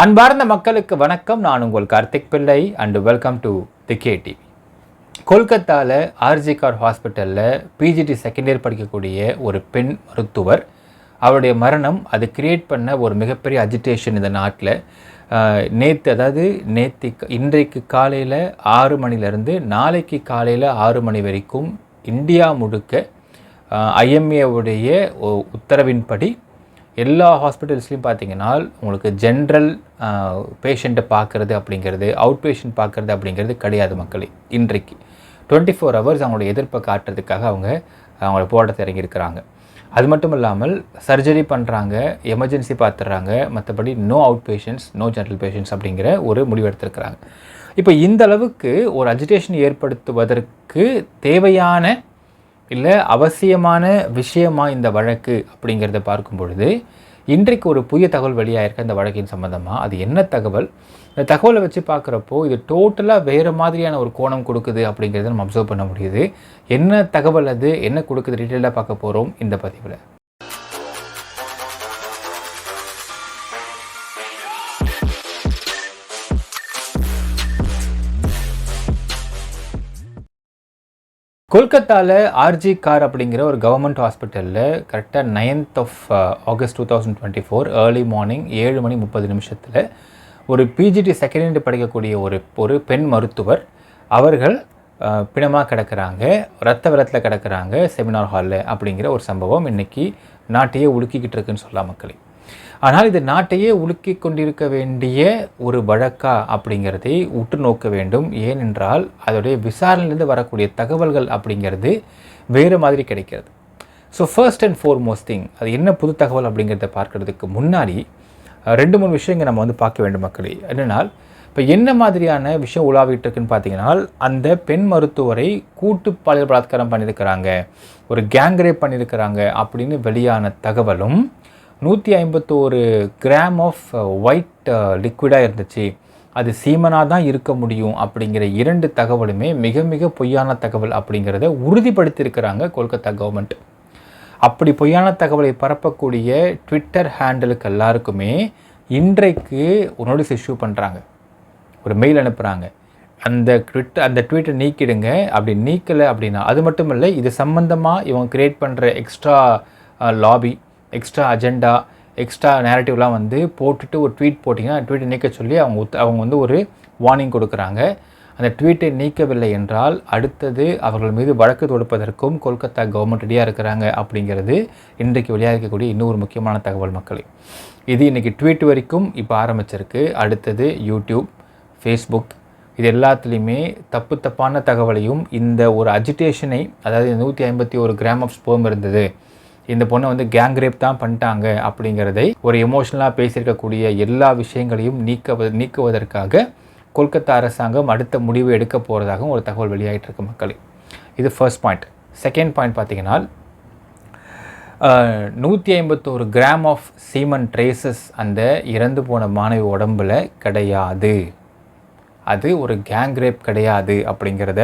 அன்பார்ந்த மக்களுக்கு வணக்கம். நான் உங்கள் கார்த்திக் பிள்ளை and welcome to the KTV. கொல்கத்தாவில் ஆர்ஜிகார் ஹாஸ்பிட்டலில் பிஜிடி செகண்ட் இயர் படிக்கக்கூடிய ஒரு பெண் மருத்துவர், அவருடைய மரணம் அது கிரியேட் பண்ண ஒரு மிகப்பெரிய அஜிடேஷன் இந்த நாட்டில். இன்றைக்கு காலையில் 6 மணிலேருந்து நாளைக்கு காலையில் 6 மணி வரைக்கும் இந்தியா முழுக்க ஐஎம்ஏவுடைய உத்தரவின்படி எல்லா ஹாஸ்பிட்டல்ஸ்லையும் பார்த்தீங்கன்னா உங்களுக்கு ஜென்ரல் பேஷண்ட்டை பார்க்குறது அப்படிங்கிறது, அவுட் பேஷண்ட் பார்க்குறது அப்படிங்கிறது கிடையாது மக்களே. இன்றைக்கு 24 ஹவர்ஸ் அவங்களோட எதிர்ப்பை காட்டுறதுக்காக அவங்கள போராட்டத்தை இறங்கியிருக்கிறாங்க. அது மட்டும் இல்லாமல் சர்ஜரி பண்ணுறாங்க, எமர்ஜென்சி பார்த்துடுறாங்க, மற்றபடி no out patients, no general patients அப்படிங்கிற ஒரு முடிவு எடுத்திருக்கிறாங்க. இப்போ இந்த அளவுக்கு ஒரு அஜிடேஷன் ஏற்படுத்துவதற்கு தேவையான இல்லை அவசியமான விஷயமா இந்த வழக்கு அப்படிங்கிறத பார்க்கும் பொழுது இன்றைக்கு ஒரு புதிய தகவல் வெளியாகிருக்க இந்த வழக்கின் சம்மந்தமாக. அது என்ன தகவல்? இந்த தகவலை வச்சு பார்க்குறப்போ இது டோட்டலாக வேறு மாதிரியான ஒரு கோணம் கொடுக்குது அப்படிங்கிறத நம்ம அப்சர்வ் பண்ண முடியுது. என்ன தகவல், அது என்ன கொடுக்குது, டீட்டெயிலாக பார்க்க போகிறோம் இந்த பதிவில். கொல்கத்தாவில் ஆர்ஜிகார் அப்படிங்கிற ஒரு கவர்மெண்ட் ஹாஸ்பிட்டலில் கரெக்டாக 9th of August 2024 early morning 7:30 ஒரு பிஜிடி செகண்ட் இயர் படிக்கக்கூடிய ஒரு பெண் மருத்துவர் அவர்கள் பிணமாக கிடக்கிறாங்க, ரத்த வெள்ளத்தில் கிடக்கிறாங்க செமினார் ஹாலில் அப்படிங்கிற ஒரு சம்பவம் இன்றைக்கி நாட்டையே உலுக்கிக்கிட்டு இருக்குன்னு சொல்லலாம் மக்களே. ஆனால் இது நாட்டையே உலுக்கி கொண்டிருக்க வேண்டிய ஒரு வழக்கா அப்படிங்கிறதை உற்று நோக்க வேண்டும். ஏனென்றால் அதோடைய விசாரணையிலிருந்து வரக்கூடிய தகவல்கள் அப்படிங்கிறது வேறு மாதிரி கிடைக்கிறது. So first and foremost thing, அது என்ன புது தகவல் அப்படிங்கிறத பார்க்குறதுக்கு முன்னாடி 2-3 விஷயங்கள் நம்ம பார்க்க வேண்டும் மக்களே. என்னென்னால், இப்போ என்ன மாதிரியான விஷயம் உலாவிட்டு இருக்குன்னு பார்த்தீங்கன்னா, அந்த பெண் மருத்துவரை கூட்டு பாலியல் பலாத்காரம் பண்ணியிருக்கிறாங்க, ஒரு கேங் ரேப் பண்ணியிருக்கிறாங்க அப்படின்னு வெளியான தகவலும் 151 கிராம் ஆஃப் ஒயிட் லிக்விடாக இருந்துச்சு, அது சீமனாக தான் இருக்க முடியும் அப்படிங்கிற 2 தகவலுமே மிக மிக பொய்யான தகவல் அப்படிங்கிறத உறுதிப்படுத்தியிருக்கிறாங்க கொல்கத்தா கவர்மெண்ட். அப்படி பொய்யான தகவலை பரப்பக்கூடிய ட்விட்டர் ஹேண்டலுக்கு எல்லாருக்குமே இன்றைக்கு ஒரு நோட்டீஸ் இஷ்யூ பண்ணுறாங்க, ஒரு மெயில் அனுப்புகிறாங்க. அந்த ட்வீட்டை நீக்கிடுங்க. அப்படி நீக்கலை அப்படின்னா, அது மட்டும் இல்லை, இது சம்மந்தமாக இவங்க க்ரியேட் பண்ணுற extra lobby, extra agenda, extra நேரட்டிவ்லாம் போட்டுட்டு ஒரு ட்வீட் போட்டிங்கன்னா ட்வீட்டை நீக்க சொல்லி அவங்க ஒரு வார்னிங் கொடுக்குறாங்க. அந்த ட்வீட்டை நீக்கவில்லை என்றால் அடுத்தது அவர்கள் மீது வழக்கு தொடுப்பதற்கும் கொல்கத்தா கவர்மெண்ட் ரெடியாக இருக்கிறாங்க அப்படிங்கிறது இன்றைக்கு வெளியாக இருக்கக்கூடிய இன்னொரு முக்கியமான தகவல் மக்களே. இது இன்றைக்கி ட்வீட் வரைக்கும் இப்போ ஆரம்பிச்சிருக்கு. அடுத்தது யூடியூப், ஃபேஸ்புக், இது எல்லாத்துலேயுமே தப்பான தகவலையும் இந்த ஒரு அஜிடேஷனை, அதாவது 151 கிராம் ஆஃப் ஸ்பெர்ம் இருந்தது, இந்த பொண்ணை கேங் ரேப் தான் பண்ணிட்டாங்க அப்படிங்கிறதை ஒரு எமோஷ்னலாக பேசியிருக்கக்கூடிய எல்லா விஷயங்களையும் நீக்குவதற்காக கொல்கத்தா அரசாங்கம் அடுத்த முடிவு எடுக்க போகிறதாகவும் ஒரு தகவல் வெளியாகிட்டு இருக்கு மக்களே. இது ஃபர்ஸ்ட் பாயிண்ட். செகண்ட் பாயிண்ட் பார்த்தீங்கன்னா, 151 கிராம் ஆஃப் சீமன் ட்ரேசஸ் அந்த இறந்து போன மாணவி உடம்பில் கிடையாது, அது ஒரு கேங் ரேப் கிடையாது அப்படிங்கிறத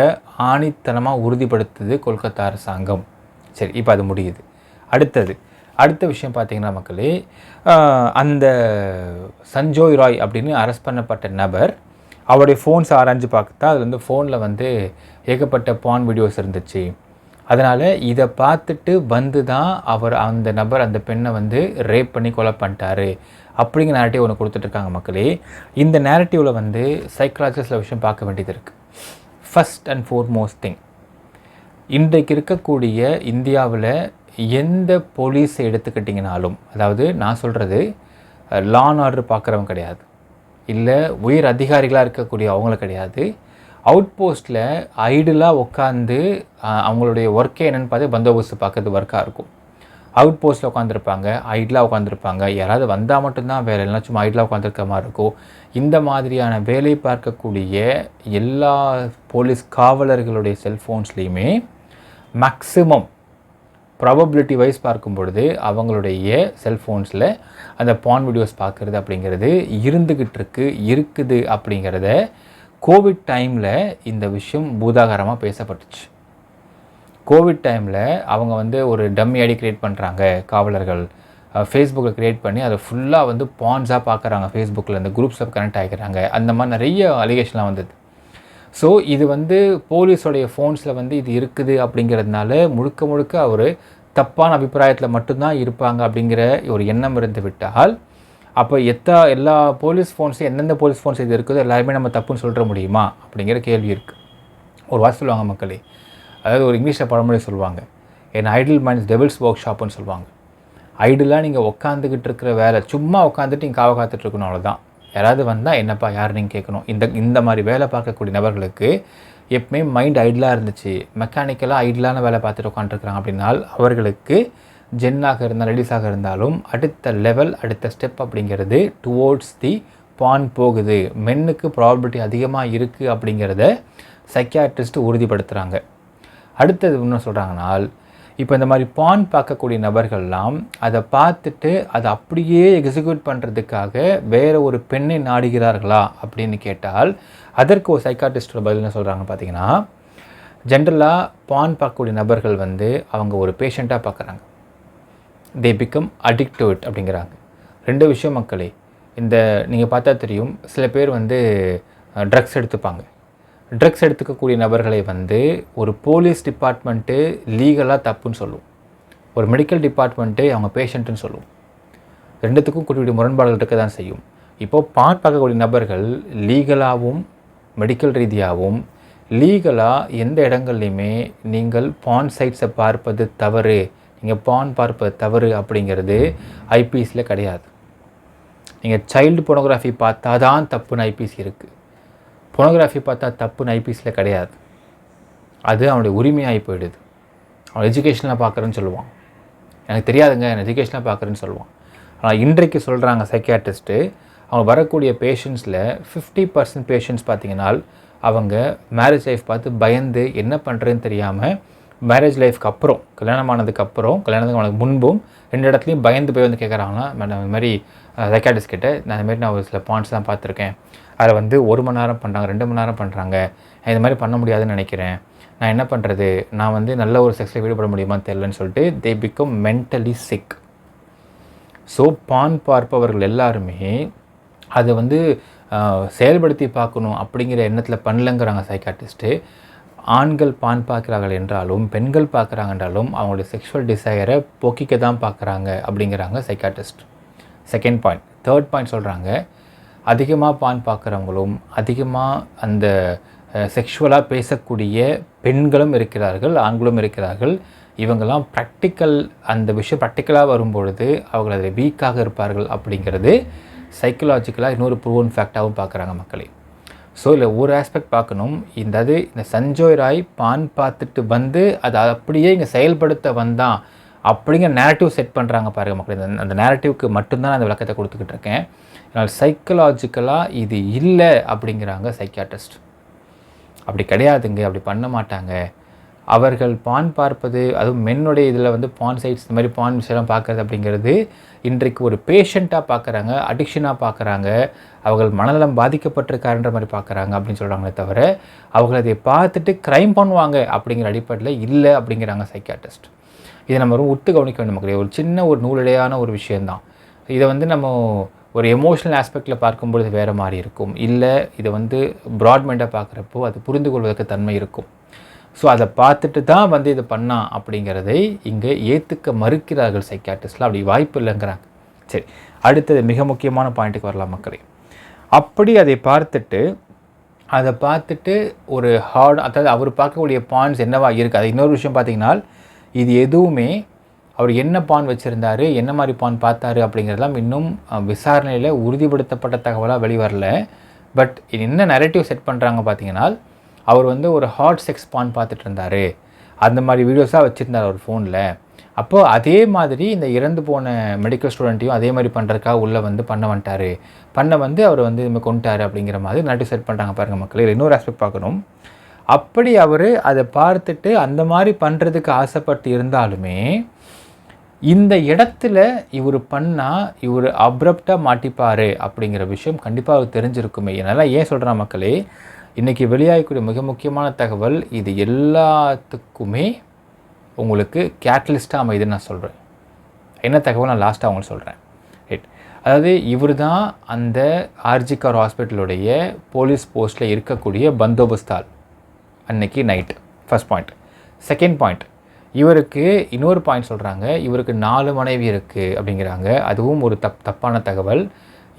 ஆணித்தனமாக உறுதிப்படுத்துது கொல்கத்தா அரசாங்கம். சரி, இப்போ அது முடியுது. அடுத்த விஷயம் பார்த்தீங்கன்னா மக்களே, அந்த சஞ்சோய் ராய் அப்படின்னு அரெஸ்ட் பண்ணப்பட்ட நபர், அவருடைய ஃபோன்ஸ் ஆராய்ஞ்சு பார்த்தா அதில் ஃபோனில் ஏகப்பட்ட பான் வீடியோஸ் இருந்துச்சு. அதனால் இதை பார்த்துட்டு தான் அந்த நபர் அந்த பெண்ணை ரேப் பண்ணி கொலை பண்ணிட்டாரு அப்படிங்கிற நேரட்டிவ் ஒன்று கொடுத்துட்ருக்காங்க மக்களே. இந்த நேரட்டிவில் சைக்காலஜிஸ்டில் விஷயம் பார்க்க வேண்டியது இருக்குது. ஃபஸ்ட் அண்ட் ஃபோர்மோஸ்ட் திங், இன்றைக்கு இருக்கக்கூடிய இந்தியாவில் எந்த போலீஸை எடுத்துக்கிட்டிங்கனாலும், அதாவது நான் சொல்கிறது லா அண்ட் ஆர்டர் பார்க்குறவங்க கிடையாது, இல்லை உயர் அதிகாரிகளாக இருக்கக்கூடிய அவங்கள கிடையாது, அவுட் போஸ்ட்டில் ஐடியலாக உட்காந்து அவங்களுடைய ஒர்க்கே என்னென்னு பார்த்து பந்தோபஸ்து பார்க்குறது ஒர்க்காக இருக்கும். அவுட் போஸ்ட்டில் உட்காந்துருப்பாங்க, ஐடியலாக உட்காந்துருப்பாங்க, யாராவது வந்தால் மட்டும்தான் வேலை, இல்லைனா சும்மா ஐடியலாக உட்காந்துருக்க மாதிரி இருக்கும். இந்த மாதிரியான வேலை பார்க்கக்கூடிய எல்லா போலீஸ் காவலர்களுடைய செல்ஃபோன்ஸ்லேயுமே மேக்ஸிமம் ப்ராபபிலிட்டி வைஸ் பார்க்கும் பொழுது அவங்களுடைய செல்ஃபோன்ஸில் அந்த பான் வீடியோஸ் பார்க்குறது அப்படிங்கிறது இருக்குது அப்படிங்கிறத கோவிட் டைமில் இந்த விஷயம் பூதாகரமாக பேசப்பட்டுச்சு. கோவிட் டைமில் அவங்க ஒரு டம்மி ஐடி க்ரியேட் பண்ணுறாங்க காவலர்கள், ஃபேஸ்புக்கில் க்ரியேட் பண்ணி அதை ஃபுல்லாக வந்து பான்ஸாக பார்க்குறாங்க, ஃபேஸ்புக்கில் இந்த குரூப்ஸில் கனெக்ட் ஆகிக்கிறாங்க, அந்த மாதிரி நிறைய அலிகேஷன்லாம் வந்தது. ஸோ இது வந்து போலீஸோடைய ஃபோன்ஸில் வந்து இது இருக்குது அப்படிங்கிறதுனால முழுக்க அவர் தப்பான அபிப்பிராயத்தில் மட்டும்தான் இருப்பாங்க அப்படிங்கிற ஒரு எண்ணம் இருந்து விட்டால், அப்போ எல்லா போலீஸ் ஃபோன்ஸும் எந்தெந்த போலீஸ் ஃபோன்ஸ் இது இருக்குதோ எல்லாருமே நம்ம தப்புன்னு சொல்லிட முடியுமா அப்படிங்கிற கேள்வி இருக்குது. ஒரு வார்த்தை சொல்லுவாங்க மக்களே, அதாவது ஒரு இங்கிலீஷில் பழமொழி சொல்லுவாங்க, என் ஐடில் மைண்ட்ஸ் டெவில்ஸ் ஒர்க் ஷாப்புன்னு சொல்லுவாங்க. ஐடிலாக நீங்கள் உட்காந்துக்கிட்டு இருக்கிற வேலை, சும்மா உட்காந்துட்டு நீங்கள் காவை காத்துட்ருக்கணும், அவ்வளோதான். யாராவது வந்தால் என்னப்பா யார் நீங்கள் கேட்கணும். இந்த மாதிரி வேலை பார்க்கக்கூடிய நபர்களுக்கு எப்பவுமே மைண்ட் ஐடிலாக இருந்துச்சு, மெக்கானிக்கலாக ஐடிலான வேலை பார்த்துட்டு உட்காந்துருக்குறாங்க அப்படின்னால் அவர்களுக்கு ஜென்னாக இருந்தால் லேடிஸாக இருந்தாலும் அடுத்த லெவல் அடுத்த ஸ்டெப் அப்படிங்கிறது டுவோர்ட்ஸ் தி பான் போகுது, மென்னுக்கு ப்ராபபிலிட்டி அதிகமாக இருக்குது அப்படிங்கிறத சைக்கியாட்ரிஸ்ட் உறுதிப்படுத்துகிறாங்க. அடுத்தது இன்னும் சொல்கிறாங்கனால், இப்போ இந்த மாதிரி பான் பார்க்கக்கூடிய நபர்கள்லாம் அதை பார்த்துட்டு அதை அப்படியே எக்ஸிக்யூட் பண்ணுறதுக்காக வேறு ஒரு பெண்ணை நாடுகிறார்களா அப்படின்னு கேட்டால் அதற்கு ஒரு சைக்காட்ரிஸ்டோட பதில் என்ன சொல்கிறாங்க பார்த்தீங்கன்னா, ஜென்ரலாக பான் பார்க்கக்கூடிய நபர்கள் வந்து அவங்க ஒரு பேஷண்ட்டாக பார்க்குறாங்க, they become addict to it அப்படிங்கிறாங்க. 2 விஷயம் மக்களே, இந்த நீங்கள் பார்த்தா தெரியும், சில பேர் வந்து ட்ரக்ஸ் எடுத்துப்பாங்க. ட்ரக்ஸ் எடுத்துக்கக்கூடிய நபர்களை வந்து ஒரு போலீஸ் டிபார்ட்மெண்ட்டு லீகலாக தப்புன்னு சொல்லும், ஒரு மெடிக்கல் டிபார்ட்மெண்ட்டு அவங்க பேஷண்ட்டுன்னு சொல்லும். 2த்துக்கும் கூடிய முரண்பாடுகள் இருக்க தான் செய்யும். இப்போது பான் பார்க்கக்கூடிய நபர்கள் லீகலாகவும் மெடிக்கல் ரீதியாகவும் லீகலாக எந்த இடங்கள்லையுமே நீங்கள் பான் சைட்ஸை பார்ப்பது தவறு, நீங்கள் பான் பார்ப்பது தவறு அப்படிங்கிறது ஐபிஎஸில் கிடையாது. நீங்கள் சைல்டு போனோகிராஃபி பார்த்தா தான் தப்புன்னு ஐபிஎஸ் இருக்குது, போனோகிராஃபி பார்த்தா தப்புன்னு ஐபிஎஸில் கிடையாது. அது அவனுடைய உரிமையாகி போயிடுது. அவன் எஜுகேஷனில் பார்க்குறேன்னு சொல்லுவான், எனக்கு தெரியாதுங்க நான் எஜுகேஷனில் பார்க்குறேன்னு சொல்லுவான். ஆனால் இன்றைக்கு சொல்கிறாங்க சைக்கியாட்ரிஸ்ட்டு, அவங்க வரக்கூடிய பேஷண்ட்ஸில் 50% பேஷண்ட்ஸ் பார்த்திங்கன்னா அவங்க மேரேஜ் லைஃப் பார்த்து பயந்து என்ன பண்ணுறதுன்னு தெரியாமல் மேரேஜ் லைஃப்க்கு அப்புறம், கல்யாணத்துக்கு அவனுக்கு முன்பும் 2 இடத்துலையும் பயந்து போய் வந்து கேட்குறாங்கன்னா, மேடம் இந்த மாதிரி சைக்காட்ரிஸ்ட் கிட்ட நான் ஒரு சில பாயிண்ட்ஸ் தான் பார்த்துருக்கேன், அதில் வந்து 1 மணி நேரம் பண்ணுறாங்க, 2 மணி நேரம் பண்ணுறாங்க, இது மாதிரி பண்ண முடியாதுன்னு நினைக்கிறேன், நான் என்ன பண்ணுறது, நான் வந்து நல்ல ஒரு செக்ஸில் ஈடுபட முடியுமான்னு தெரியலன்னு சொல்லிட்டு they become mentally sick. So porn பார்ப்பவர்கள் எல்லாருமே அதை வந்து செயல்படுத்தி பார்க்கணும் அப்படிங்கிற எண்ணத்தில் பண்ணலங்கிறாங்க சைக்காட்ரிஸ்ட்டு. ஆண்கள் பான் பார்க்குறார்கள் என்றாலும் பெண்கள் பார்க்குறாங்க என்றாலும் அவங்களுடைய செக்ஷுவல் டிசையரை போக்கிக்க தான் பார்க்குறாங்க அப்படிங்கிறாங்க psychiatrist. Second point. Third point சொல்கிறாங்க, அதிகமாக பான் பார்க்குறவங்களும் அதிகமாக அந்த செக்ஷுவலாக பேசக்கூடிய பெண்களும் இருக்கிறார்கள், ஆண்களும் இருக்கிறார்கள். இவங்கெல்லாம் அந்த விஷயம் ப்ராக்டிக்கலாக வரும்பொழுது அவங்க அதில் வீக்காக இருப்பார்கள் அப்படிங்கிறது சைக்கலாஜிக்கலாக இன்னொரு ப்ரூவன் ஃபேக்டாகவும் பார்க்குறாங்க மக்களே. ஸோ இதில் ஒரு ஆஸ்பெக்ட் பார்க்கணும், இந்த சஞ்சய் ராய் பான் பார்த்துட்டு வந்து அதை அப்படியே இங்கே செயல்படுத்த வந்தான் அப்படிங்கிற நேரட்டிவ் செட் பண்ணுறாங்க பாருங்கள் மக்களே. அந்த நேரட்டிவ்க்கு மட்டும்தான் நான் அந்த விளக்கத்தை கொடுத்துக்கிட்டு இருக்கேன். அதனால் சைக்கலாஜிக்கலாக இது இல்லை அப்படிங்கிறாங்க சைக்கியாட்ரிஸ்ட். அப்படி கிடையாதுங்க, அப்படி பண்ண மாட்டாங்க. அவர்கள் பான் பார்ப்பது, அதுவும் மென்னுடைய இதில் வந்து பான் சைட்ஸ் இந்த மாதிரி பான் விஷயம்லாம் பார்க்குறது அப்படிங்கிறது இன்றைக்கு ஒரு பேஷண்ட்டாக பார்க்குறாங்க, அடிக்ஷனாக பார்க்குறாங்க, அவர்கள் மனநலம் பாதிக்கப்பட்டிருக்காருன்ற மாதிரி பார்க்குறாங்க அப்படின்னு சொல்கிறாங்களே தவிர அவர்கள் அதை பார்த்துட்டு க்ரைம் பண்ணுவாங்க அப்படிங்கிற அடிப்படையில் இல்லை அப்படிங்கிறாங்க சைக்கியாட்ரிஸ்ட். இதை நம்ம ரொம்ப உத்து கவனிக்க வேண்டும் மக்களே. ஒரு சின்ன ஒரு நூலிடையான ஒரு விஷயந்தான். இதை வந்து நம்ம ஒரு எமோஷ்னல் ஆஸ்பெக்டில் பார்க்கும்பொழுது வேறு மாதிரி இருக்கும், இல்லை இதை வந்து ப்ராட்மைண்டாக பார்க்குறப்போ அது புரிந்து கொள்வதற்கு தன்மை இருக்கும். ஸோ அதை பார்த்துட்டு தான் வந்து இதை பண்ணா அப்படிங்கிறதை இங்கே ஏற்றுக்க மறுக்கிறார்கள் சைக்கியாட்ரிஸ்டில். அப்படி வாய்ப்பு இல்லைங்கிறாங்க. சரி, அடுத்தது மிக முக்கியமான பாயிண்ட்டுக்கு வரலாம் மக்களே. அப்படி அதை பார்த்துட்டு ஒரு அதாவது அவர் பார்க்கக்கூடிய பாயிண்ட்ஸ் என்னவா இருக்குது. அது இன்னொரு விஷயம் பார்த்திங்கன்னா, இது எதுவுமே அவர் என்ன பான் வச்சுருந்தார், என்ன மாதிரி பான் பார்த்தாரு அப்படிங்கிறதெல்லாம் இன்னும் விசாரணையில் உறுதிப்படுத்தப்பட்ட தகவலாக வெளிவரல. பட் என்ன நரேட்டிவ் செட் பண்ணுறாங்க பார்த்தீங்கன்னா, அவர் வந்து ஒரு ஹாட் செக்ஸ் பான் பார்த்துட்டு இருந்தார், அந்த மாதிரி வீடியோஸாக வச்சுருந்தார் அவர் ஃபோனில். அப்போது அதே மாதிரி இந்த இறந்து போன மெடிக்கல் ஸ்டூடெண்ட்டையும் அதே மாதிரி பண்ணுறதுக்காக உள்ளே வந்து பண்ண அவர் வந்து இதுமாதிரி கொண்டுட்டார் அப்படிங்கிற மாதிரி நரேட்டிவ் செட் பண்ணுறாங்க பாருங்கள் மக்களே. இன்னொரு ஆஸ்பெக்ட் பார்க்கணும். அப்படி அவர் அதை பார்த்துட்டு அந்த மாதிரி பண்ணுறதுக்கு ஆசைப்பட்டு இருந்தாலுமே இந்த இடத்துல இவர் பண்ணால் இவர் அப்ரப்டாக மாட்டிப்பார் அப்படிங்கிற விஷயம் கண்டிப்பாக அவர் தெரிஞ்சிருக்குமே. என்னால் ஏன் சொல்கிறேன் மக்களே, இன்றைக்கி வெளியாகக்கூடிய மிக முக்கியமான தகவல் இது எல்லாத்துக்குமே உங்களுக்கு கேட்டலிஸ்ட்டாக அமைதுன்னு நான் சொல்கிறேன். என்ன தகவல் நான் லாஸ்ட்டாக அவங்களுக்கு சொல்கிறேன். ரைட். அதாவது இவர் தான் அந்த ஆர்ஜிகர் ஹாஸ்பிட்டலுடைய போலீஸ் போஸ்ட்டில் இருக்கக்கூடிய பந்தோபஸ்தால் அன்னைக்கு night. First point. Second point, இவருக்கு இன்னொரு பாயிண்ட் சொல்கிறாங்க, இவருக்கு 4 மனைவி இருக்குது அப்படிங்கிறாங்க. அதுவும் ஒரு தப்பான தகவல்.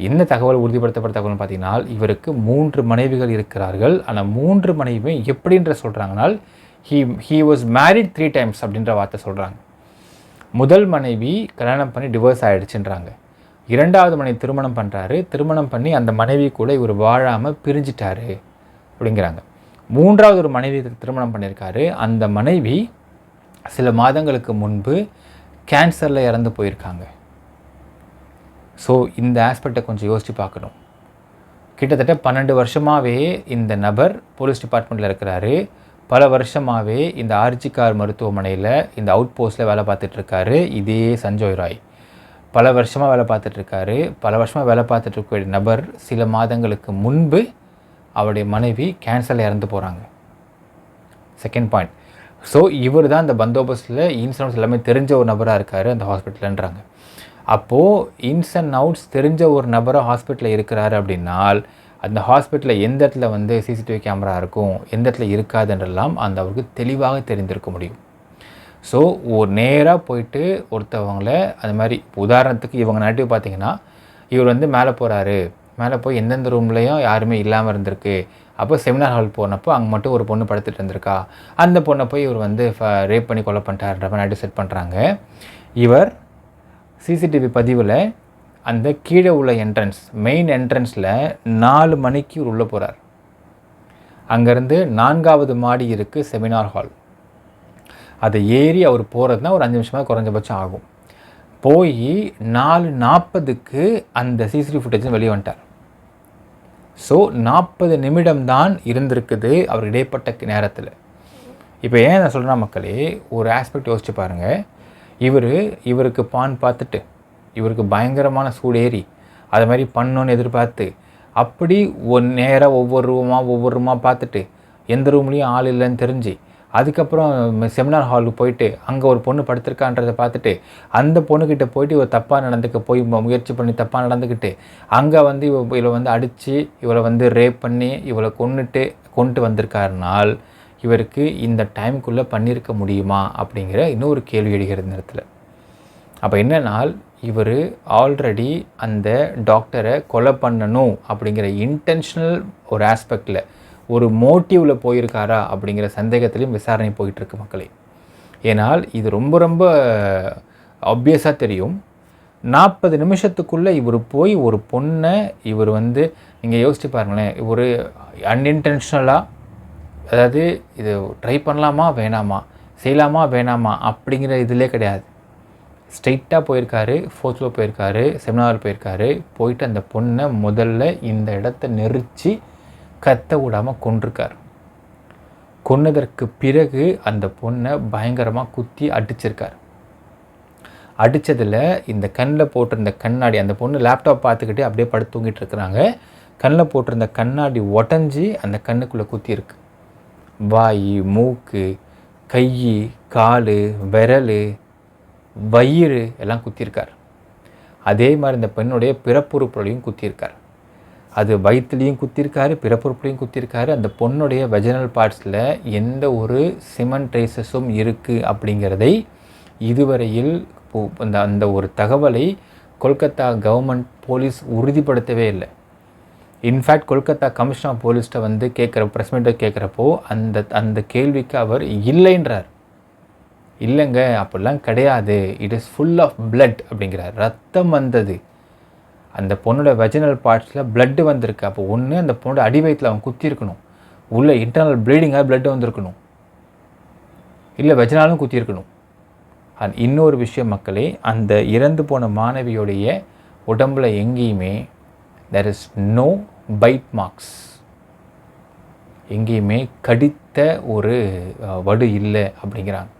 என்ன தகவல் உறுதிப்படுத்தப்பட்ட தகவல்னு பார்த்தீங்கன்னா, இவருக்கு 3 மனைவிகள் இருக்கிறார்கள். ஆனால் 3 மனைவியுமே எப்படின்ற சொல்கிறாங்கனால் he was married 3 times அப்படின்ற வார்த்தை சொல்கிறாங்க. முதல் மனைவி கல்யாணம் பண்ணி டிவோர்ஸ் ஆகிடுச்சுன்றாங்க. 2வது மனைவி திருமணம் பண்ணுறாரு. திருமணம் பண்ணி அந்த மனைவி கூட இவர் வாழாமல் பிரிஞ்சிட்டாரு அப்படிங்கிறாங்க. 3வது ஒரு மனைவி திருமணம் பண்ணியிருக்காரு. அந்த மனைவி சில மாதங்களுக்கு முன்பு கேன்சரில் இறந்து போயிருக்காங்க. ஸோ இந்த ஆஸ்பெக்டை கொஞ்சம் யோசித்து பார்க்கணும். கிட்டத்தட்ட 12 வருஷமாகவே இந்த நபர் போலீஸ் டிபார்ட்மெண்ட்டில் இருக்கிறாரு. பல வருஷமாகவே இந்த ஆர்ஜிகார் மருத்துவமனையில் இந்த அவுட் போஸ்ட்டில் வேலை பார்த்துட்ருக்காரு. இதே சஞ்சய் ராய் பல வருஷமாக வேலை பார்த்துட்ருக்காரு. பல வருஷமாக வேலை பார்த்துட்ருக்க நபர் சில மாதங்களுக்கு முன்பு அவருடைய மனைவி கேன்சரில் இறந்து போகிறாங்க. Second point. ஸோ இவர் தான் இந்த பந்தோபஸ்தில் இன்ஸ் அண்ட் அவுட்ஸ் எல்லாமே தெரிஞ்ச ஒரு நபராக இருக்கார் அந்த ஹாஸ்பிட்டலுன்றாங்க. அப்போது இன்ஸ் அண்ட் அவுட்ஸ் தெரிஞ்ச ஒரு நபராக ஹாஸ்பிட்டலில் இருக்கிறாரு அப்படின்னால் அந்த ஹாஸ்பிட்டலில் எந்த இடத்துல வந்து சிசிடிவி கேமரா இருக்கும், எந்த இடத்துல இருக்காதுன்றெல்லாம் அந்த அவருக்கு தெளிவாக தெரிந்திருக்க முடியும். ஸோ ஒரு நேராக போயிட்டு ஒருத்தவங்கள அது மாதிரி உதாரணத்துக்கு இவங்க நடிவு பார்த்திங்கன்னா, இவர் வந்து மேலே போகிறாரு, மேலே போய் எந்தெந்த ரூம்லேயும் யாருமே இல்லாமல் இருந்திருக்கு. அப்போ செமினார் ஹால் போனப்போ அங்கே மட்டும் ஒரு பொண்ணு படுத்துட்டு இருந்திருக்கா, அந்த பொண்ணை போய் இவர் வந்து ரேப் பண்ணி கொலை பண்ணிட்டாருன்ற மாதிரி நடிவு செட் பண்ணுறாங்க. இவர் சிசிடிவி பதிவில் அந்த கீழே உள்ள என்ட்ரன்ஸ் மெயின் என்ட்ரன்ஸில் 4 மணிக்கு உள்ளே போகிறார். அங்கேருந்து 4வது மாடி இருக்குது செமினார் ஹால். அதை ஏறி அவர் போகிறதுனா ஒரு 5 நிமிஷமாக குறைஞ்சபட்சம் ஆகும். போய் 4:40க்கு அந்த சிசிடிவி ஃபுட்டேஜ் வெளியே வந்துட்டார். ஸோ 40 நிமிடம் தான் இருந்திருக்குது அவர் இடைப்பட்ட நேரத்தில். இப்போ ஏன் நான் சொல்கிறேன்னா மக்களே, ஒரு ஆஸ்பெக்ட் யோசிச்சு பாருங்கள். இவருக்கு பான் பார்த்துட்டு இவருக்கு பயங்கரமான சூடேறி அது மாதிரி பண்ணோன்னு எதிர்பார்த்து அப்படி நேராக ஒவ்வொரு ரூமாக பார்த்துட்டு எந்த ரூம்லேயும் ஆள் இல்லைன்னு தெரிஞ்சு அதுக்கப்புறம் செமினார் ஹாலுக்கு போயிட்டு அங்கே ஒரு பொண்ணு படுத்திருக்கான்றதை பார்த்துட்டு அந்த பொண்ணுக்கிட்ட போயிட்டு இவர் தப்பாக நடந்துக்க முயற்சி பண்ணி தப்பாக நடந்துக்கிட்டு அங்கே வந்து இவளை வந்து அடித்து இவளை வந்து ரேப் பண்ணி இவளை கொண்டு வந்திருக்காருனால் இவருக்கு இந்த டைமுக்குள்ளே பண்ணியிருக்க முடியுமா அப்படிங்கிற இன்னொரு கேள்வி எழுகிறது நேரத்தில். அப்போ என்னன்னால் இவர் ஆல்ரெடி அந்த டாக்டரை கொலை பண்ணணும் அப்படிங்கிற இன்டென்ஷனல் ஒரு ஆஸ்பெக்டில் ஒரு மோட்டிவில் போயிருக்காரா அப்படிங்கிற சந்தேகத்திலையும் விசாரணை போயிட்டுருக்கு மக்களே. ஏன்னால் இது ரொம்ப ரொம்ப ஆப்வியஸாக தெரியும். 40 நிமிஷத்துக்குள்ளே இவர் போய் ஒரு பொண்ணை இவர் வந்து நீங்கள் யோசிச்சு பாருங்களேன், ஒரு அன்இன்டென்ஷனலாக, அதாவது இது ட்ரை பண்ணலாமா வேணாமா, செய்யலாமா வேணாமா அப்படிங்கிற இதிலே கிடையாது. ஸ்ட்ரெயிட்டாக போயிருக்காரு, 4th floor போயிருக்காரு, செமினார் போயிருக்காரு. போயிட்டு அந்த பொண்ணை முதல்ல இந்த இடத்த நெரிச்சு கத்த விடாமல் கொண்டிருக்கார். கொன்னதற்கு பிறகு அந்த பொண்ணை பயங்கரமாக குத்தி அடிச்சிருக்கார். அடித்ததில் இந்த கண்ணில் போட்டிருந்த கண்ணாடி, அந்த பொண்ணு லேப்டாப் பார்த்துக்கிட்டே அப்படியே படுத்து தூங்கிட்டு இருக்கிறாங்க. கண்ணில் போட்டிருந்த கண்ணாடி உடஞ்சி அந்த கண்ணுக்குள்ளே குத்திருக்கு. வாய், மூக்கு, கை, கால், விரல், வயிறு எல்லாம் குத்திருக்கார். அதே மாதிரி இந்த பெண்ணுடைய பிறப்புறுப்புலையும் குத்திருக்கார். அது வயிற்றுலையும் குத்திருக்காரு, பிறப்புறுப்புலையும் குத்திருக்காரு. அந்த பொண்ணுடைய வெஜினல் பார்ட்ஸில் எந்த ஒரு சிமெண்ட் ட்ரேசஸும் இருக்குது அப்படிங்கிறதை இதுவரையில் அந்த ஒரு தகவலை கொல்கத்தா கவர்மெண்ட் போலீஸ் உறுதிப்படுத்தவே இல்லை. இன்ஃபேக்ட் கொல்கத்தா கமிஷனர் ஆஃப் போலீஸ்ட்டை வந்து ப்ரெஸ் மீட்டை கேட்குறப்போ அந்த கேள்விக்கு அவர் இல்லைன்றார். இல்லைங்க அப்படிலாம் கிடையாது, it is full of blood அப்படிங்கிறார். ரத்தம் வந்தது, அந்த பொண்ணோட வெஜினல் பார்ட்ஸில் பிளட்டு வந்திருக்கு. அப்போ ஒன்று அந்த பொண்ணோட அடி வயிற்றில் அவன் குத்தி இருக்கணும், உள்ள இன்டர்னல் ப்ளீடிங்காக பிளட்டு வந்திருக்கணும், இல்லை வெஜினாலும் குத்தி இருக்கணும். இன்னொரு விஷயம் மக்களே, அந்த இறந்து போன மாணவியோடைய உடம்பில் எங்கேயுமே there is no bite marks, எங்கேயுமே கடித்த ஒரு வடு இல்லை அப்படிங்கிறாங்க.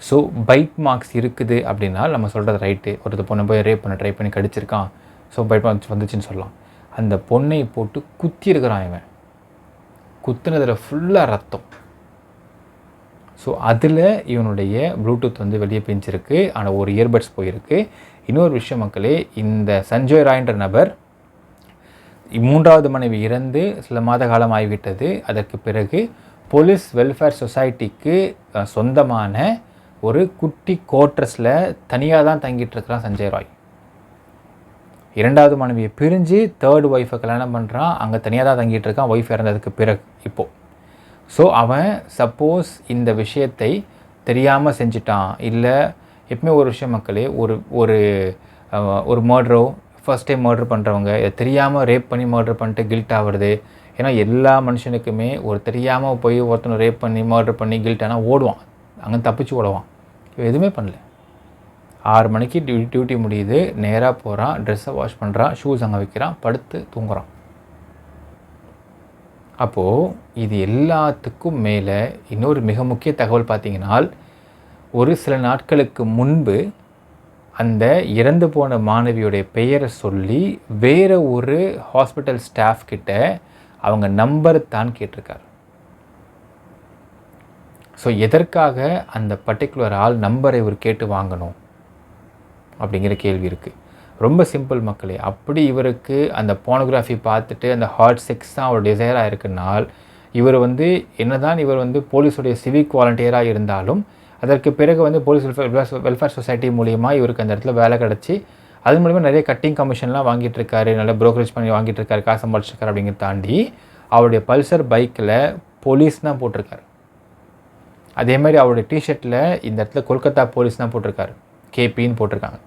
ஸோ பைட் மார்க்ஸ் இருக்குது அப்படின்னா நம்ம சொல்கிறது ரைட்டு. ஒருத்தர் பொண்ணை போய் ரேப் பண்ண ட்ரை பண்ணி கடிச்சிருக்கான், ஸோ பைட் மார்க்ஸ் வந்துச்சுன்னு சொல்லலாம். அந்த பொண்ணை போட்டு குத்தி இருக்கிறான். இவன் குத்துனதில் ஃபுல்லாக ரத்தம். ஸோ அதில் இவனுடைய ப்ளூடூத் வந்து வெளியே பிஞ்சிருக்கு, ஆனால் ஒரு இயர்பட்ஸ் போயிருக்கு. இன்னொரு விஷயம் மக்களே, இந்த சஞ்சய் ராய்ன்ற நபர் 3வது மனைவி இறந்து சில மாத காலம் ஆகிவிட்டது. அதற்கு பிறகு போலீஸ் வெல்ஃபேர் சொசைட்டிக்கு சொந்தமான ஒரு குட்டி கோட்ரஸில் தனியாக தான் தங்கிட்டு இருக்கிறான் சஞ்சய் ராய். 2வது மனைவியை பிரிஞ்சு 3rd ஒய்ஃபை கல்யாணம் பண்ணுறான், அங்கே தனியாக தான் தங்கிட்டு இருக்கான் ஒய்ஃப் இறந்ததுக்கு பிறகு இப்போது. ஸோ அவன் சப்போஸ் இந்த விஷயத்தை தெரியாமல் செஞ்சிட்டான், இல்லை எப்பவுமே ஒரு விஷயம் மக்களே, ஒரு மர்டரோ ஃபர்ஸ்ட் டைம் மர்டர் பண்ணுறவங்க தெரியாமல் ரேப் பண்ணி மர்டர் பண்ணிட்டு கில்ட் ஆகுறது. ஏன்னா எல்லா மனுஷனுக்குமே ஒரு தெரியாமல் போய் ஒருத்தனை ரேப் பண்ணி மர்டர் பண்ணி கில்ட் ஆனால் ஓடுவான், அங்கே தப்பிச்சு ஓடுவான். எதுவுமே பண்ணல. 6 மணிக்கு டியூட்டி முடியுது, நேராக போகிறான், ட்ரெஸ்ஸை வாஷ் பண்ணுறான், ஷூஸ் அங்கே வைக்கிறான், படுத்து தூங்குறான். அப்போது இது எல்லாத்துக்கும் மேலே இன்னொரு மிக முக்கிய தகவல் பார்த்தீங்கன்னா, ஒரு சில நாட்களுக்கு முன்பு அந்த இறந்து போன மாணவியுடைய பெயரை சொல்லி வேறு ஒரு ஹாஸ்பிட்டல் ஸ்டாஃப் கிட்ட அவங்க நம்பர் தான் கேட்டிருக்காரு. ஸோ எதற்காக அந்த பர்டிகுலர் ஆள் நம்பரை இவர் கேட்டு வாங்கணும் அப்படிங்கிற கேள்வி இருக்குது. ரொம்ப சிம்பிள் மக்களே. அப்படி இவருக்கு அந்த போனோகிராஃபி பார்த்துட்டு அந்த ஹார்ட் செக்ஸ் தான் ஒரு டிசைராக இருக்குனால், இவர் வந்து என்னதான் இவர் வந்து போலீஸுடைய சிவிக் வாலண்டியராக இருந்தாலும் அதற்கு பிறகு வந்து போலீஸ் வெல்ஃபேர் சொசைட்டி மூலிமா இவருக்கு அந்த இடத்துல வேலை கிடச்சி அது மூலிமா நிறைய கட்டிங் கமிஷன்லாம் வாங்கிட்டு இருக்காரு, நல்லா ப்ரோக்கரேஜ் பண்ணி வாங்கிட்டு இருக்காரு, காசு சம்பாதிச்சிருக்காரு. அப்படிங்கிறத தாண்டி அவருடைய பல்சர் பைக்கில் போலீஸ் தான் போட்டிருக்காரு. அதே மாதிரி அவருடைய டிஷர்ட்டில் இந்த இடத்துல கொல்கத்தா போலீஸ் தான் போட்டிருக்காரு, கேபின்னு போட்டிருக்காங்க.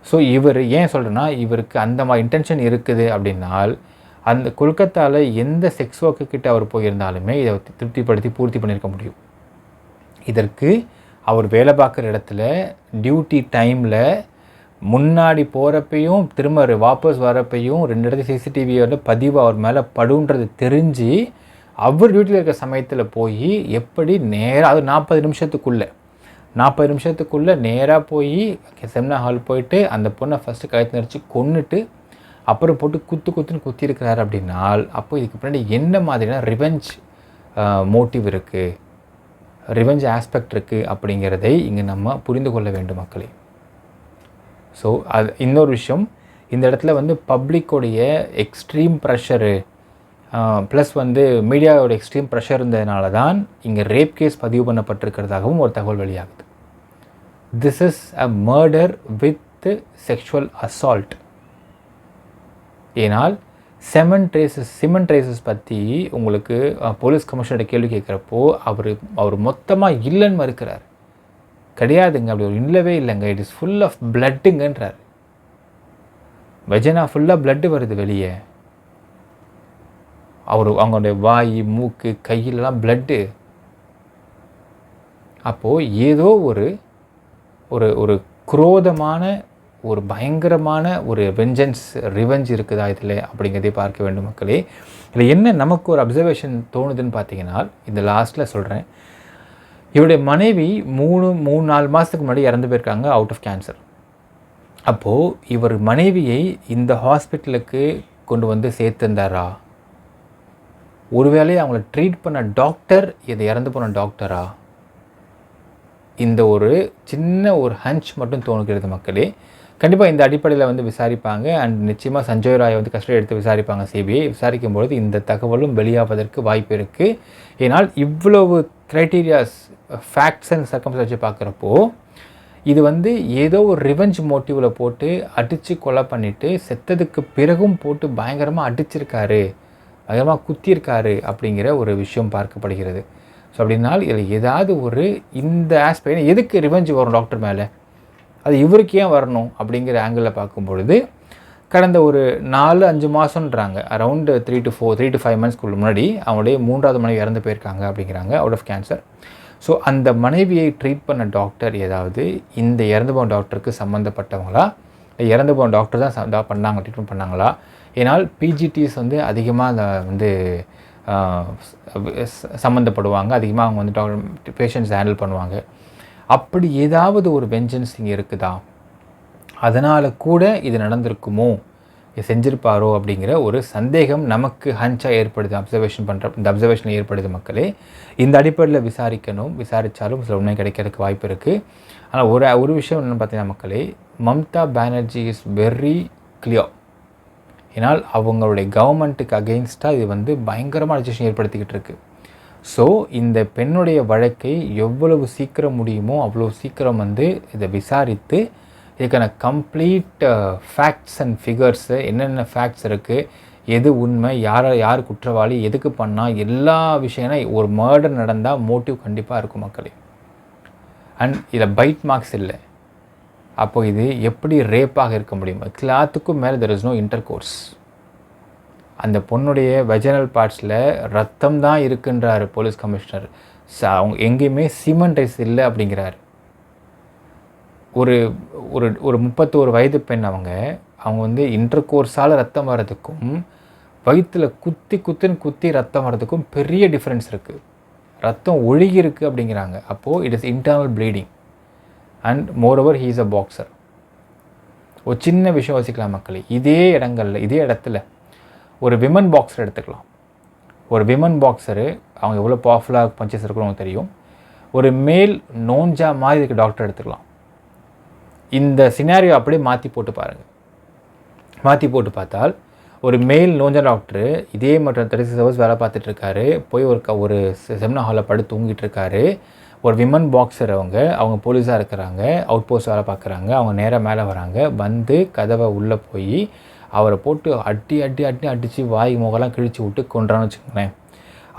ஸோ இவர் ஏன் சொல்கிறேன்னா, இவருக்கு அந்த மாதிரி இன்டென்ஷன் இருக்குது அப்படின்னால் அந்த கொல்கத்தாவில் எந்த செக்ஸ் ஒர்க்குக்கிட்ட அவர் போயிருந்தாலுமே இதை திருப்திப்படுத்தி பூர்த்தி பண்ணியிருக்க முடியும். இதற்கு அவர் வேலை பார்க்குற இடத்துல டியூட்டி டைமில் முன்னாடி போகிறப்பையும் திரும்ப வாபஸ் வரப்பையும் 2 இடத்துல சிசிடிவியோட பதிவு அவர் மேலே படுன்றது தெரிஞ்சு அவர் டியூட்டியில் இருக்கிற சமயத்தில் போய் எப்படி நேராக அது 40 நிமிஷத்துக்குள்ளே நேராக போய் செமினார் ஹால் போயிட்டு அந்த பொண்ணை ஃபஸ்ட்டு கழுத்து நெரிச்சு கொன்னுட்டு அப்புறம் போட்டு குத்துன்னு குத்திருக்கிறார் அப்படின்னால், அப்போ இதுக்கு பின்னாடி என்ன மாதிரியான ரிவெஞ்ச் மோட்டிவ் இருக்குது, ரிவெஞ்ச் ஆஸ்பெக்ட் இருக்குது அப்படிங்கிறதை இங்கே நம்ம புரிந்து கொள்ள வேண்டும் மக்களே. ஸோ அது இன்னொரு விஷயம், இந்த இடத்துல வந்து பப்ளிக்கோடைய எக்ஸ்ட்ரீம் ப்ரெஷரு ப்ளஸ் வந்து மீடியாவோட எக்ஸ்ட்ரீம் ப்ரெஷர் இருந்ததுனால தான் இங்கே ரேப் கேஸ் பதிவு பண்ணப்பட்டிருக்கிறதாகவும் ஒரு தகவல் வெளியாகுது. This is a murder with sexual assault. ஏனால் சிமெண்ட் ட்ரேசஸ் பற்றி உங்களுக்கு போலீஸ் கமிஷனர்கிட்ட கேள்வி கேட்குறப்போ அவர் மொத்தமாக இல்லைன்னு மறுக்கிறார். கிடையாதுங்க, அப்படி ஒரு இல்லவே இல்லைங்க, இட் இஸ் ஃபுல் ஆஃப் பிளட்டுங்கன்றார். வெஜனா ஃபுல்லாக பிளட்டு வருது வெளியே, அவங்களுடைய வாய் மூக்கு கையிலலாம் பிளட்டு. அப்போது ஏதோ ஒரு ஒரு குரோதமான ஒரு பயங்கரமான ஒரு ரிவெஞ்ச் இருக்குதா இதில் அப்படிங்கிறதே பார்க்க வேண்டும் மக்களே. இதில் என்ன நமக்கு ஒரு அப்சர்வேஷன் தோணுதுன்னு பார்த்தீங்கன்னா, இந்த லாஸ்ட்டில் சொல்கிறேன், இவருடைய மனைவி 3-4 மாதத்துக்கு முன்னாடி இறந்து போயிருக்காங்க அவுட் ஆஃப் கேன்சர். அப்போது இவர் மனைவியை இந்த ஹாஸ்பிட்டலுக்கு கொண்டு வந்து சேர்த்துருந்தாரா, ஒருவேளை அவங்கள ட்ரீட் பண்ண டாக்டர் இதை இறந்து போன டாக்டரா, இந்த ஒரு சின்ன ஒரு ஹஞ்ச் மட்டும் தோணுகிறது மக்களே. கண்டிப்பாக இந்த அடிப்படையில் வந்து விசாரிப்பாங்க. அண்ட் நிச்சயமாக சஞ்சய் ராயை வந்து கஸ்டடி எடுத்து விசாரிப்பாங்க சிபிஐ. விசாரிக்கும்பொழுது இந்த தகவலும் வெளியாவதற்கு வாய்ப்பு இருக்குது. ஏன்னால் இவ்வளவு க்ரைட்டீரியாஸ் ஃபேக்ட்ஸ் அண்ட் சர்க்கம்ஸ்டன்ஸ் வச்சு பார்க்குறப்போ இது வந்து ஏதோ ஒரு ரிவெஞ்ச் மோட்டிவில் போட்டு அடித்து கொலை பண்ணிவிட்டு செத்ததுக்கு பிறகும் போட்டு பயங்கரமாக அடிச்சிருக்காரு, பயங்கரமாக குத்தியிருக்காரு அப்படிங்கிற ஒரு விஷயம் பார்க்கப்படுகிறது. ஸோ அப்படின்னால் இதில் ஏதாவது ஒரு இந்த ஆஸ்பெக்ட் எதுக்கு ரிவெஞ்ச் வரும் டாக்டர் மேலே, அது இவருக்கு ஏன் வரணும் அப்படிங்கிற ஆங்கிளில் பார்க்கும்பொழுது கடந்த ஒரு 4-5 மாதம்ன்றாங்க, அரவுண்டு 3 to 5 monthsக்குள்ள முன்னாடி அவங்களுடைய 3வது மனைவி இறந்து போயிருக்காங்க அப்படிங்கிறாங்க அவுட் ஆஃப் கேன்சர். ஸோ அந்த மனைவியை ட்ரீட் பண்ண டாக்டர் ஏதாவது இந்த இறந்து போன டாக்டருக்கு சம்மந்தப்பட்டவங்களா, இறந்து போன டாக்டர் தான் பண்ணாங்க ட்ரீட்மெண்ட் பண்ணாங்களா? ஏன்னால் பிஜிடிஸ் வந்து அதிகமாக அதை வந்து சம்மந்தப்படுவாங்க, அதிகமாக அவங்க வந்து டாக்டர் பேஷண்ட்ஸ் ஹேண்டில் பண்ணுவாங்க. அப்படி ஏதாவது ஒரு வெஞ்சன்ஸ் இங்கே இருக்குதா, அதனால் கூட இது நடந்திருக்குமோ, செஞ்சிருப்பாரோ அப்படிங்கிற ஒரு சந்தேகம் நமக்கு ஹஞ்சாக ஏற்படுது. இந்த அப்சர்வேஷனில் ஏற்படுது மக்களே. இந்த அடிப்படையில் விசாரித்தாலும் சில உண்மை கிடைக்கிறதுக்கு வாய்ப்பு இருக்குது. ஆனால் ஒரு விஷயம் என்னென்னு பார்த்தீங்கன்னா மக்களே, Mamata Banerjee is very clear. ஏன்னால் அவங்களுடைய கவர்மெண்ட்டுக்கு அகெயின்ஸ்டாக இது பயங்கரமான டிசிஷன் ஏற்படுத்திக்கிட்டு இருக்கு. ஸோ இந்த பெண்ணுடைய வழக்கை எவ்வளவு சீக்கிரம் முடியுமோ அவ்வளோ சீக்கிரம் இதை விசாரித்து இதுக்கான கம்ப்ளீட் ஃபேக்ட்ஸ் அண்ட் ஃபிகர்ஸு, என்னென்ன ஃபேக்ட்ஸ் இருக்குது, எது உண்மை, யார் குற்றவாளி, எதுக்கு பண்ணால், எல்லா விஷயம்னா ஒரு மர்டர் நடந்தால் மோட்டிவ் கண்டிப்பாக இருக்கும் மக்களே. அண்ட் இதில் பைட் மார்க்ஸ் இல்லை. அப்போது இது எப்படி ரேப்பாக இருக்க முடியும்? கிளாத்துக்கும் மேலே there is no intercourse. அந்த பொண்ணுடைய வெஜினல் பார்ட்ஸில் ரத்தம் தான் இருக்குன்றார் போலீஸ் கமிஷனர். அவங்க எங்கேயுமே சிமெண்டைஸ் இல்லை அப்படிங்கிறார். ஒரு ஒரு ஒரு 31 வயது பெண் அவங்க இன்டர் கோர்ஸால் ரத்தம் வர்றதுக்கும் வயிற்றில் குத்தி ரத்தம் வர்றதுக்கும் பெரிய டிஃப்ரென்ஸ் இருக்குது. ரத்தம் ஒழுகி இருக்குது அப்படிங்கிறாங்க. அப்போது it is internal bleeding and moreover he is a boxer. ஒரு சின்ன விஷயம் வச்சுக்கலாம் மக்களே. இதே இடத்துல ஒரு விமன் பாக்ஸர் எடுத்துக்கலாம். ஒரு விமன் பாக்ஸரு அவங்க எவ்வளோ பவர்ஃபுல்லாக பஞ்சஸ் இருக்கிறவங்க தெரியும். ஒரு மேல் நோஞ்சா மாதிரி இருக்க டாக்டர் எடுத்துக்கலாம். இந்த சினாரியோ அப்படியே மாற்றி போட்டு பாருங்கள். மாற்றி போட்டு பார்த்தால் ஒரு மேல் நோஞ்சா டாக்டரு இதே மற்றும் 36 ஹவர்ஸ் வேலை பார்த்துட்ருக்காரு. போய் ஒரு செமினார் ஹாலில் படுத்து தூங்கிட்டு இருக்காரு. ஒரு விமன் பாக்ஸர் அவங்க போலீஸாக இருக்கிறாங்க, அவுட் போஸ்ட் வேலை பார்க்குறாங்க. அவங்க நேராக மேலே வராங்க, கதவை உள்ளே போய் அவரை போட்டு அடித்து வாய் முகலாம் கிழிச்சு விட்டு கொன்றான்னு வச்சுக்கோங்களேன்.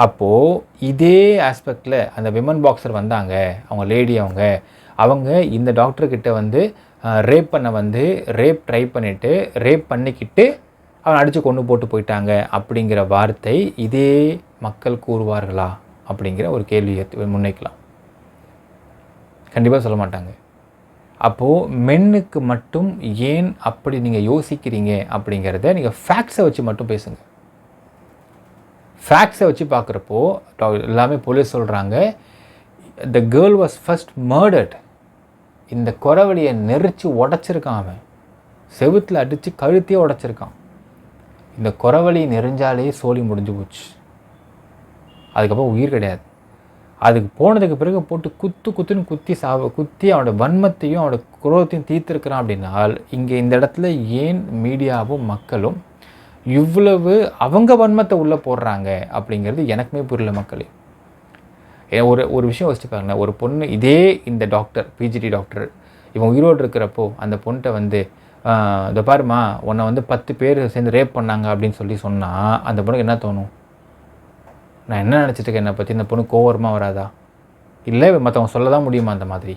அப்போது இதே ஆஸ்பெக்டில் அந்த விமன் பாக்ஸர் வந்தாங்க, அவங்க லேடி அவங்க இந்த டாக்டர்கிட்ட ரேப் பண்ண ரேப் ட்ரை பண்ணிவிட்டு ரேப் பண்ணிக்கிட்டு அவன் அடித்து கொண்டு போட்டு போயிட்டாங்க அப்படிங்கிற வார்த்தை இதே மக்கள் கூறுவார்களா அப்படிங்கிற ஒரு கேள்வியை முன்வைக்கலாம். கண்டிப்பாக சொல்ல மாட்டாங்க. அப்போது மென்னுக்கு மட்டும் ஏன் அப்படி நீங்கள் யோசிக்கிறீங்க அப்படிங்கிறத நீங்கள் ஃபேக்ட்ஸை வச்சு மட்டும் பேசுங்க. ஃபேக்ட்ஸை வச்சு பார்க்குறப்போ எல்லாமே போலீஸ் சொல்கிறாங்க, the girl was first murdered. இந்த குறவழியை நெரிச்சு உடச்சிருக்கான், அவன் செவுத்தில் அடித்து கழுத்தையே உடச்சிருக்கான். இந்த குறவழி நெறிஞ்சாலே சோழி முடிஞ்சு போச்சு. அதுக்கப்புறம் உயிர் கிடையாது. அதுக்கு போனதுக்கு பிறகு போட்டு குத்துன்னு குத்தி அவனோட வன்மத்தையும் அவனோட குரோதத்தையும் தீர்த்திருக்கிறான். அப்படின்னால் இங்கே இந்த இடத்துல ஏன் மீடியாவும் மக்களும் இவ்வளவு அவங்க வன்மத்தை உள்ளே போடுறாங்க அப்படிங்கிறது எனக்குமே புரியல மக்களே. ஒரு விஷயம் வச்சுட்டு பாருங்க, ஒரு பொண்ணு இதே இந்த டாக்டர் பிஜிடி டாக்டர் இவன் உயிரோடு இருக்கிறப்போ அந்த பொண்ணுகிட்ட இதை பாருமா உன்னை 10 பேர் சேர்ந்து ரேப் பண்ணாங்க அப்படின்னு சொன்னால் அந்த பொண்ணுக்கு என்ன தோணும்? நான் என்ன நினச்சிட்டு இருக்கேன், என்னை பற்றி இந்த பொண்ணு கோவரமாக வராதா? இல்லை மற்றவங்க சொல்ல தான் முடியுமா அந்த மாதிரி?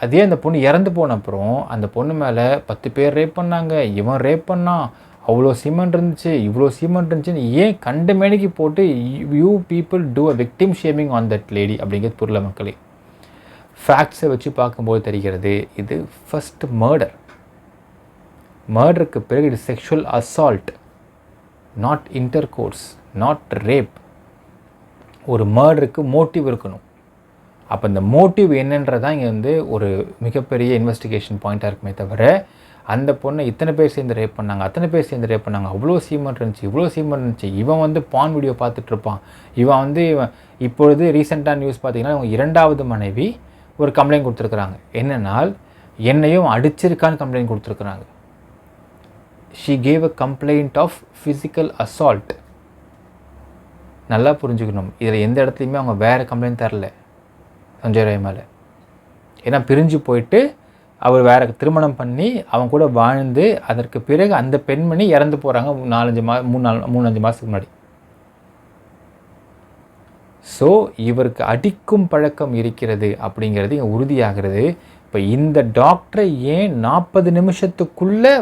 அதே அந்த பொண்ணு இறந்து போன அப்புறம் அந்த பொண்ணு மேலே 10 பேர் ரேப் பண்ணாங்க, இவன் ரேப் பண்ணான், அவ்வளோ சிமெண்ட் இருந்துச்சு, இவ்வளோ சிமெண்ட் இருந்துச்சுன்னு ஏன் கண்ட மேனிக்கு போட்டு you people do a victim shaming on that lady அப்படிங்கிறது புரியல மக்களே. ஃபேக்ட்ஸை வச்சு பார்க்கும்போது தெரிகிறது இது ஃபஸ்ட் மர்டருக்கு பிறகு இது sexual assault, not intercourse, not rape. ஒரு மர்டருக்கு மோட்டிவ் இருக்கணும். அப்போ இந்த மோட்டிவ் என்னன்றதான் இங்கே ஒரு மிகப்பெரிய இன்வெஸ்டிகேஷன் பாயிண்ட்டாக இருக்குமே தவிர அந்த பொண்ணை இத்தனை பேர் சேர்ந்து ரேப் பண்ணாங்க, அத்தனை பேர் சேர்ந்து ரேப் பண்ணாங்க, அவ்வளோ சீமெண்ட் இருந்துச்சு, இவ்வளோ சீமெண்ட் இருந்துச்சு, இவன் பான் வீடியோ பார்த்துட்ருப்பான், இவன் இப்பொழுது ரீசெண்டாக நியூஸ் பார்த்தீங்கன்னா அவங்க 2வது மனைவி ஒரு கம்ப்ளைண்ட் கொடுத்துருக்குறாங்க. என்னென்னால் என்னையும் அடிச்சிருக்கான்னு கம்ப்ளைண்ட் கொடுத்துருக்குறாங்க. She gave a complaint of physical assault. நல்லா புரிஞ்சுக்கணும், இதில் எந்த இடத்துலையுமே அவங்க வேறு கம்ப்ளைண்ட் தரல சஞ்சய் ராய் மேலே. ஏன்னா பிரிஞ்சு போயிட்டு அவர் வேறு திருமணம் பண்ணி அவங்க கூட வாழ்ந்து அதற்கு பிறகு அந்த பெண்மணி இறந்து போகிறாங்க 3-5 மாதத்துக்கு முன்னாடி. ஸோ இவருக்கு அடிக்கும் பழக்கம் இருக்கிறது அப்படிங்கிறது இங்கே உறுதியாகிறது. இப்போ இந்த டாக்டரை ஏன் 40 நிமிஷத்துக்குள்ளே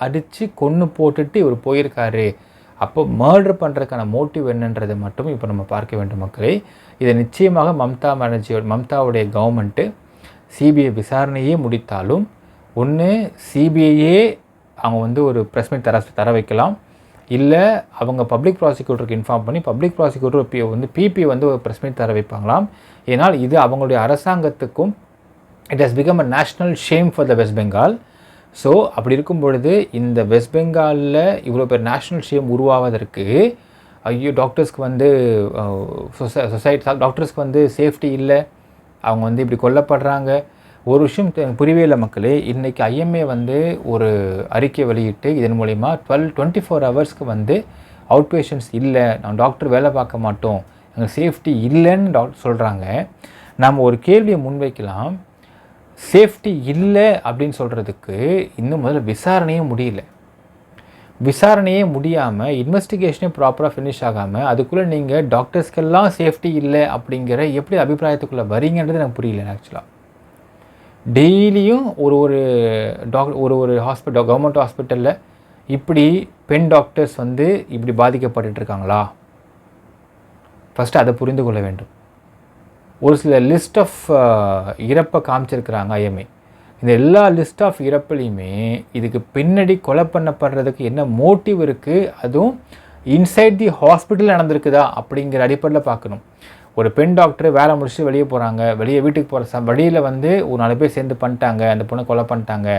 அடித்து கொன்று போட்டுட்டு இவர் போயிருக்காரு? அப்போ மர்டர் பண்ணுறதுக்கான மோட்டிவ் என்னன்றதை மட்டும் இப்போ நம்ம பார்க்க வேண்டும் மக்களே. இதை நிச்சயமாக மம்தாவுடைய கவர்மெண்ட்டு சிபிஐ விசாரணையே முடித்தாலும் ஒன்று சிபிஐயே அவங்க ஒரு ப்ரெஸ் மீட் தர வைக்கலாம், இல்லை அவங்க பப்ளிக் ப்ராசிக்யூட்டருக்கு இன்ஃபார்ம் பண்ணி பப்ளிக் ப்ராசிக்யூட்டர் பிபி ஒரு ப்ரெஸ் மீட் தர வைப்பாங்களாம். ஏன்னால் இது அவங்களுடைய அரசாங்கத்துக்கும் it has become a national shame for the west Bengal. So அப்படி இருக்கும் பொழுது இந்த வெஸ்ட் பெங்காலில் இவ்வளோ பேர் நேஷ்னல் ஷேம் உருவாவதற்கு ஐயோ டாக்டர்ஸ்க்கு வந்து டாக்டர்ஸ்க்கு வந்து சேஃப்டி இல்லை, அவங்க வந்து இப்படி கொல்லப்படுறாங்க. ஒரு விஷயம் புரியவே இல்லை மக்களே. இன்றைக்கி ஐஎம்ஏ வந்து ஒரு அறிக்கை வெளியிட்டு இதன் மூலிமா 24 ஹவர்ஸ்க்கு வந்து அவுட் பேஷண்ட்ஸ் இல்லை, நான் டாக்டர் வேலை பார்க்க மாட்டோம், எங்கள் சேஃப்டி இல்லைன்னு டாக்டர் சொல்கிறாங்க. நாம் ஒரு கேள்வியை முன்வைக்கலாம். சேஃப்டி இல்லை அப்படின்னு சொல்கிறதுக்கு இன்னும் முதல்ல விசாரணையே முடியல. விசாரணையே முடியாமல் இன்வெஸ்டிகேஷனே ப்ராப்பராக ஃபினிஷ் ஆகாமல் அதுக்குள்ளே நீங்கள் டாக்டர்ஸ்க்கெல்லாம் சேஃப்டி இல்லை அப்படிங்கிற எப்படி அபிப்பிராயத்துக்குள்ளே வரீங்கன்றது எனக்கு புரியல. ஆக்சுவலாக டெய்லியும் ஒரு ஹாஸ்பிட்டல், கவர்மெண்ட் ஹாஸ்பிட்டலில் இப்படி பெண் டாக்டர்ஸ் வந்து இப்படி பாதிக்கப்பட்டுருக்காங்களா? ஃபஸ்ட்டு அதை புரிந்து கொள்ள வேண்டும். ஒரு சில லிஸ்ட் ஆஃப் இறப்பை காமிச்சிருக்கிறாங்க ஐஎம்ஏ. இந்த எல்லா லிஸ்ட் ஆஃப் இறப்புலையுமே இதுக்கு பின்னாடி கொலை பண்ணப்படுறதுக்கு என்ன மோட்டிவ் இருக்குது, அதுவும் இன்சைட் தி ஹாஸ்பிட்டல் நடந்திருக்குதா அப்படிங்கிற அடிப்படையில் பார்க்கணும். ஒரு பெண் டாக்டர் வேலை முடிச்சுட்டு வெளியே போகிறாங்க, வெளியே வீட்டுக்கு போகிற வழியில் வந்து ஒரு 4 பேர் சேர்ந்து பண்ணிட்டாங்க, அந்த பொண்ணை கொலை பண்ணிட்டாங்க,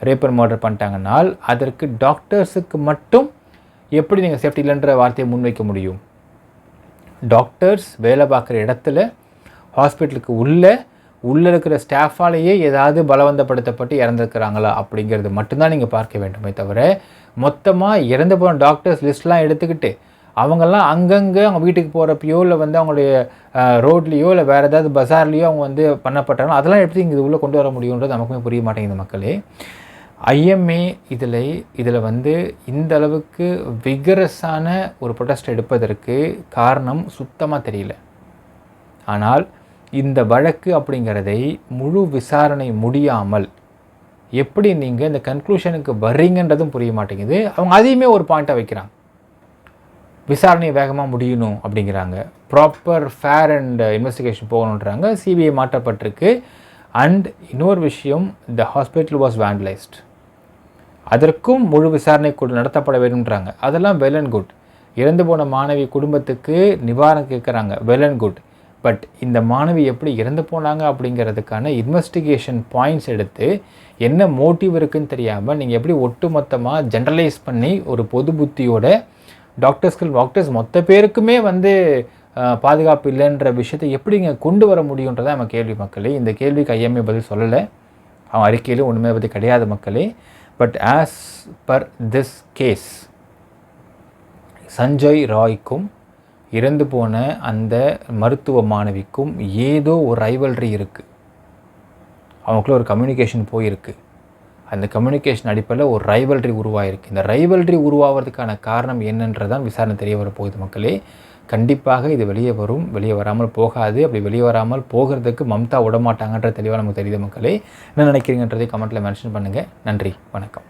ரேப் அண்ட் மர்டர் பண்ணிட்டாங்கனால் அதற்கு டாக்டர்ஸுக்கு மட்டும் எப்படி நீங்கள் சேஃப்டி இல்லைன்ற வார்த்தையை முன்வைக்க முடியும்? டாக்டர்ஸ் வேலை பார்க்குற இடத்துல ஹாஸ்பிட்டலுக்கு உள்ளே இருக்கிற ஸ்டாஃபாலேயே ஏதாவது பலவந்தப்படுத்தப்பட்டு இறந்துருக்கிறாங்களா அப்படிங்கிறது மட்டும்தான் நீங்கள் பார்க்க வேண்டுமே தவிர மொத்தமாக இறந்து போன டாக்டர்ஸ் லிஸ்ட்லாம் எடுத்துக்கிட்டு அவங்கெல்லாம் அங்கங்கே அவங்க வீட்டுக்கு போகிறப்பையோ இல்லை வந்து அவங்களுடைய ரோட்லேயோ இல்லை வேறு ஏதாவது பஜார்லேயோ அவங்க வந்து பண்ணப்பட்டாங்களோ அதெல்லாம் எப்படி இங்கே உள்ளே கொண்டு வர முடியுன்றது நமக்குமே புரிய மாட்டேங்குது மக்களே. ஐஎம்ஏ இதில் வந்து இந்த அளவுக்கு விகரஸான ஒரு ப்ரொடெஸ்ட் எடுப்பதற்கு காரணம் சுத்தமாக தெரியல. ஆனால் இந்த வழக்கு அப்படிங்கிறதை முழு விசாரணை முடியாமல் எப்படி நீங்கள் இந்த கன்க்ளூஷனுக்கு வர்றீங்கன்றதும் புரிய மாட்டேங்குது. அவங்க அதையுமே ஒரு பாயிண்ட்டாக வைக்கிறாங்க, விசாரணை வேகமாக முடியணும் அப்படிங்கிறாங்க, ப்ராப்பர் ஃபேர் அண்ட் இன்வெஸ்டிகேஷன் போகணுன்றாங்க, சிபிஐ மாற்றப்பட்டிருக்கு. அண்ட் இன்னொரு விஷயம், த ஹாஸ்பிட்டல் வாஸ் வேண்டலைஸ்ட், அதற்கும் முழு விசாரணை நடத்தப்பட வேண்டும்ன்றாங்க. அதெல்லாம் வெல் அண்ட் குட். இறந்து போன மாணவி குடும்பத்துக்கு நிவாரணம் கேட்குறாங்க, வெல் அண்ட் குட். பட் இந்த மாணவி எப்படி இறந்து போனாங்க அப்படிங்கிறதுக்கான இன்வெஸ்டிகேஷன் பாயிண்ட்ஸ் எடுத்து என்ன மோட்டிவ் இருக்குதுன்னு தெரியாமல் நீங்கள் எப்படி ஒட்டுமொத்தமாக ஜென்ரலைஸ் பண்ணி ஒரு பொது புத்தியோட டாக்டர்ஸ் மொத்த பேருக்குமே வந்து பாதுகாப்பு இல்லைன்ற விஷயத்தை எப்படி இங்கே கொண்டு வர முடியுன்றதை நம்ம கேள்வி மக்களே. இந்த கேள்விக்கு ஐஎம்ஏ பதில் சொல்லலை, அவன் அறிக்கையில் ஒன்றுமே பற்றி கிடையாது மக்களே. But as per this case, Sanjay ராய்க்கும் இறந்து போன அந்த மருத்துவ மாணவிக்கும் ஏதோ ஒரு ரைவல்ரி இருக்குது, அவங்களுக்குள்ள ஒரு கம்யூனிகேஷன் போயிருக்கு. அந்த கம்யூனிகேஷன் அடிப்படையில் ஒரு ரைவல்ரி உருவாயிருக்கு. இந்த ரைவல்ரி உருவாகிறதுக்கான காரணம் என்னன்றதான் விசாரணை தெரிய வரப்போகுது மக்களே. கண்டிப்பாக இது வெளியே வரும், வெளியே வராமல் போகாது. அப்படி வெளியே வராமல் போகிறதுக்கு மம்தா விடமாட்டாங்கன்ற தெளிவாக நமக்கு தெரியுது மக்களே. என்ன நினைக்கிறீங்கன்றதை கமெண்ட்டில் மென்ஷன் பண்ணுங்கள். நன்றி, வணக்கம்.